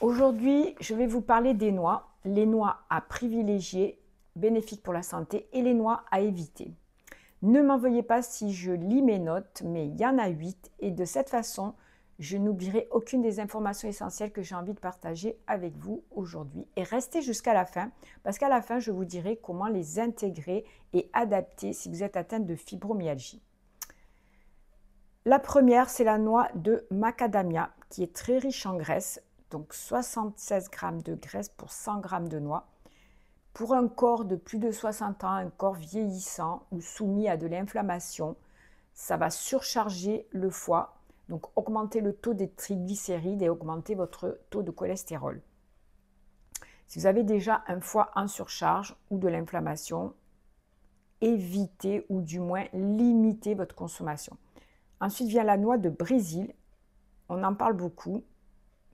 Aujourd'hui, je vais vous parler des noix, les noix à privilégier, bénéfiques pour la santé, et les noix à éviter. Ne m'en veuillez pas si je lis mes notes, mais il y en a 8 et de cette façon, je n'oublierai aucune des informations essentielles que j'ai envie de partager avec vous aujourd'hui. Et restez jusqu'à la fin, parce qu'à la fin, je vous dirai comment les intégrer et adapter si vous êtes atteinte de fibromyalgie. La première, c'est la noix de macadamia, qui est très riche en graisse, donc 76 g de graisse pour 100 g de noix. Pour un corps de plus de 60 ans, un corps vieillissant ou soumis à de l'inflammation, ça va surcharger le foie, donc augmenter le taux des triglycérides et augmenter votre taux de cholestérol. Si vous avez déjà un foie en surcharge ou de l'inflammation, évitez ou du moins limitez votre consommation. Ensuite vient la noix de Brésil. On en parle beaucoup.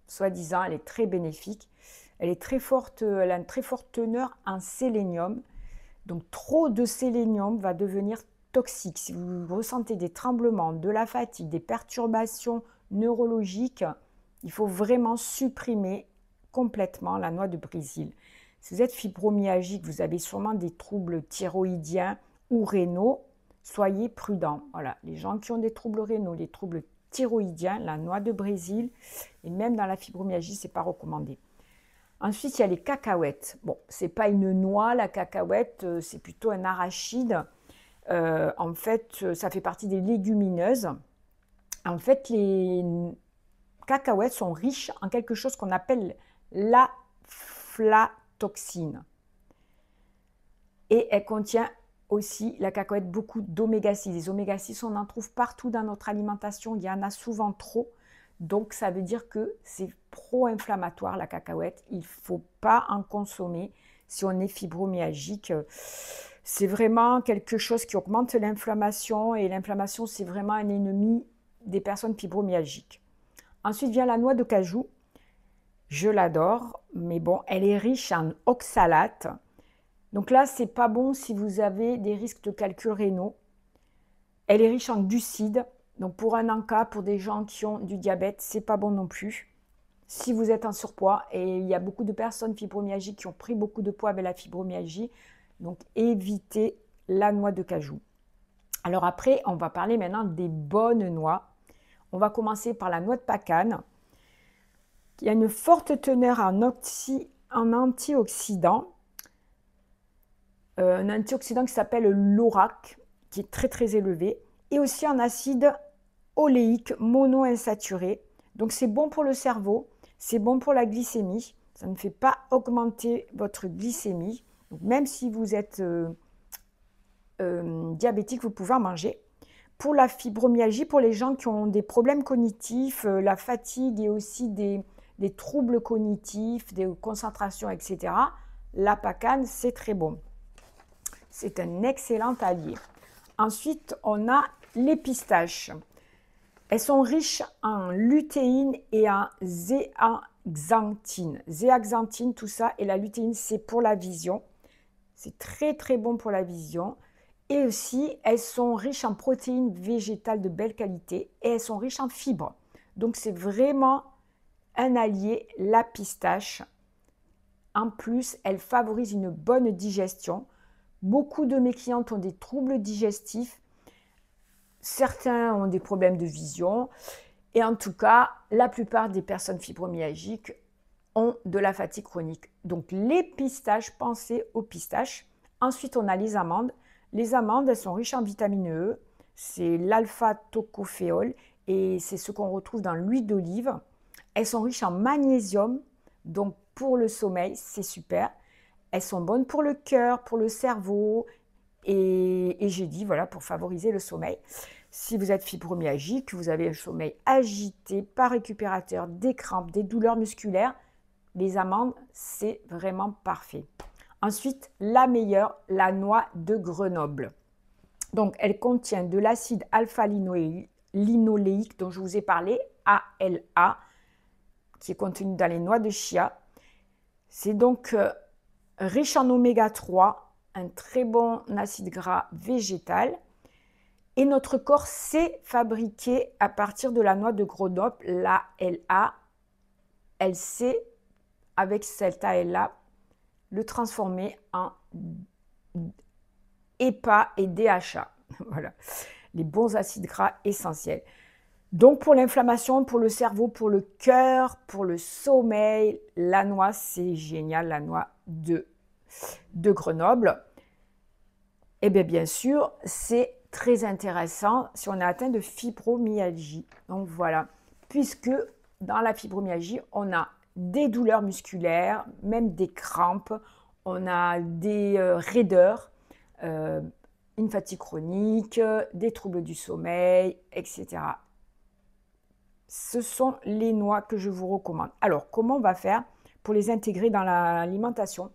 Soi-disant, elle est très bénéfique. Elle est très forte, elle a une très forte teneur en sélénium. Donc, trop de sélénium va devenir toxique. Si vous ressentez des tremblements, de la fatigue, des perturbations neurologiques, il faut vraiment supprimer complètement la noix de Brésil. Si vous êtes fibromyalgique, vous avez sûrement des troubles thyroïdiens ou rénaux, soyez prudents. Voilà, les gens qui ont des troubles rénaux, les troubles thyroïdiens, la noix de Brésil, et même dans la fibromyalgie, ce n'est pas recommandé. Ensuite, il y a les cacahuètes. Bon, ce n'est pas une noix, la cacahuète, c'est plutôt un arachide. En fait, ça fait partie des légumineuses. En fait, les cacahuètes sont riches en quelque chose qu'on appelle l'aflatoxine. Et elle contient aussi, la cacahuète, beaucoup d'oméga-6. Les oméga-6, on en trouve partout dans notre alimentation. Il y en a souvent trop. Donc, ça veut dire que c'est pro-inflammatoire, la cacahuète. Il ne faut pas en consommer si on est fibromyalgique. C'est vraiment quelque chose qui augmente l'inflammation. Et l'inflammation, c'est vraiment un ennemi des personnes fibromyalgiques. Ensuite vient la noix de cajou. Je l'adore, mais bon, elle est riche en oxalate. Donc là, c'est pas bon si vous avez des risques de calculs rénaux. Elle est riche en glucides. Donc pour un encas, pour des gens qui ont du diabète, c'est pas bon non plus. Si vous êtes en surpoids, et il y a beaucoup de personnes fibromyalgiques qui ont pris beaucoup de poids avec la fibromyalgie, donc évitez la noix de cajou. Alors après, on va parler maintenant des bonnes noix. On va commencer par la noix de pacane, qui a une forte teneur en antioxydants. Un antioxydant qui s'appelle l'ORAC, qui est très très élevé, et aussi en acide oléique monoinsaturé. Donc c'est bon pour le cerveau, c'est bon pour la glycémie, ça ne fait pas augmenter votre glycémie. Donc même si vous êtes diabétique, vous pouvez en manger. Pour la fibromyalgie, pour les gens qui ont des problèmes cognitifs, la fatigue et aussi des troubles cognitifs, des concentrations, etc., la pacane, c'est très bon. C'est un excellent allié. Ensuite, on a les pistaches. Elles sont riches en lutéine et en zéaxanthine. Zéaxanthine, tout ça, et la lutéine, c'est pour la vision. C'est très, très bon pour la vision. Et aussi, elles sont riches en protéines végétales de belle qualité et elles sont riches en fibres. Donc, c'est vraiment un allié, la pistache. En plus, elle favorise une bonne digestion. Beaucoup de mes clientes ont des troubles digestifs. Certains ont des problèmes de vision. Et en tout cas, la plupart des personnes fibromyalgiques ont de la fatigue chronique. Donc, les pistaches, pensez aux pistaches. Ensuite, on a les amandes. Les amandes, elles sont riches en vitamine E. C'est l'alpha-tocophéol et c'est ce qu'on retrouve dans l'huile d'olive. Elles sont riches en magnésium. Donc, pour le sommeil, c'est super. Elles sont bonnes pour le cœur, pour le cerveau et j'ai dit, voilà, pour favoriser le sommeil. Si vous êtes fibromyalgique, vous avez un sommeil agité, pas récupérateur, des crampes, des douleurs musculaires, les amandes, c'est vraiment parfait. Ensuite, la meilleure, la noix de Grenoble. Donc, elle contient de l'acide alpha-linoléique dont je vous ai parlé, ALA, qui est contenu dans les noix de chia. C'est donc riche en oméga 3, un très bon acide gras végétal. Et notre corps sait fabriquer à partir de la noix de Grenoble, la LA, elle sait avec cette taille-là, le transformer en EPA et DHA. Voilà, les bons acides gras essentiels. Donc pour l'inflammation, pour le cerveau, pour le cœur, pour le sommeil, la noix, c'est génial, la noix de Grenoble. Et bien sûr, c'est très intéressant si on est atteint de fibromyalgie. Donc voilà, puisque dans la fibromyalgie, on a des douleurs musculaires, même des crampes, on a des raideurs, une fatigue chronique, des troubles du sommeil, etc. Ce sont les noix que je vous recommande. Alors, comment on va faire pour les intégrer dans l'alimentation?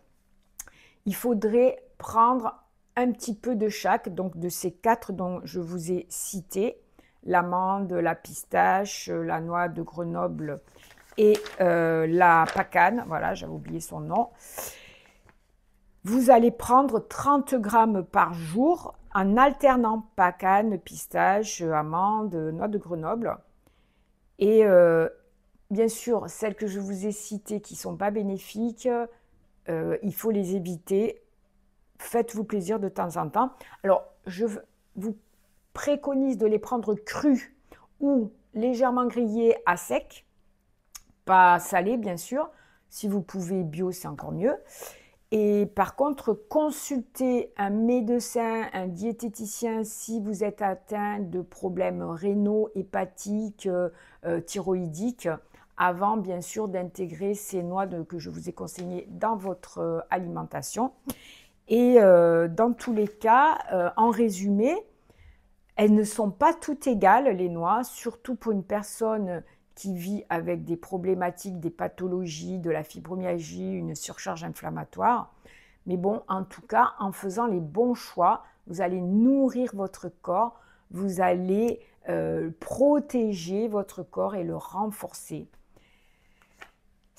Il faudrait prendre un petit peu de chaque, donc de ces 4 dont je vous ai cité, l'amande, la pistache, la noix de Grenoble et la pacane, voilà, j'avais oublié son nom. Vous allez prendre 30 grammes par jour en alternant pacane, pistache, amande, noix de Grenoble. Et bien sûr, celles que je vous ai citées qui ne sont pas bénéfiques, il faut les éviter. Faites-vous plaisir de temps en temps. Alors, je vous préconise de les prendre crues ou légèrement grillées à sec, pas salées bien sûr. Si vous pouvez bio, c'est encore mieux. Et par contre, consultez un médecin, un diététicien si vous êtes atteint de problèmes rénaux, hépatiques, thyroïdiques, avant bien sûr d'intégrer ces noix que je vous ai conseillées dans votre alimentation. Et dans tous les cas, en résumé, elles ne sont pas toutes égales, les noix, surtout pour une personne qui vit avec des problématiques, des pathologies, de la fibromyalgie, une surcharge inflammatoire. Mais bon, en tout cas, en faisant les bons choix, vous allez nourrir votre corps, vous allez protéger votre corps et le renforcer.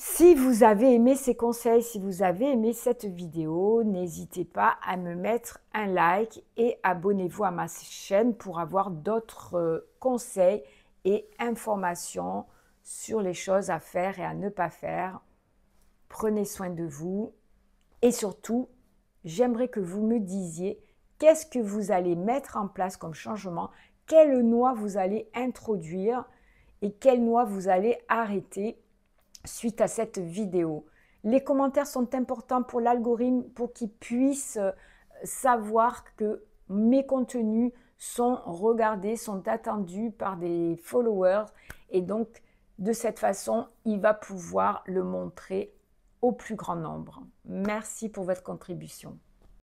Si vous avez aimé ces conseils, si vous avez aimé cette vidéo, n'hésitez pas à me mettre un like et abonnez-vous à ma chaîne pour avoir d'autres conseils et informations sur les choses à faire et à ne pas faire. Prenez soin de vous et surtout, j'aimerais que vous me disiez qu'est-ce que vous allez mettre en place comme changement, quelle noix vous allez introduire et quelle noix vous allez arrêter suite à cette vidéo. Les commentaires sont importants pour l'algorithme pour qu'il puisse savoir que mes contenus sont regardés, sont attendus par des followers et donc de cette façon, il va pouvoir le montrer au plus grand nombre. Merci pour votre contribution.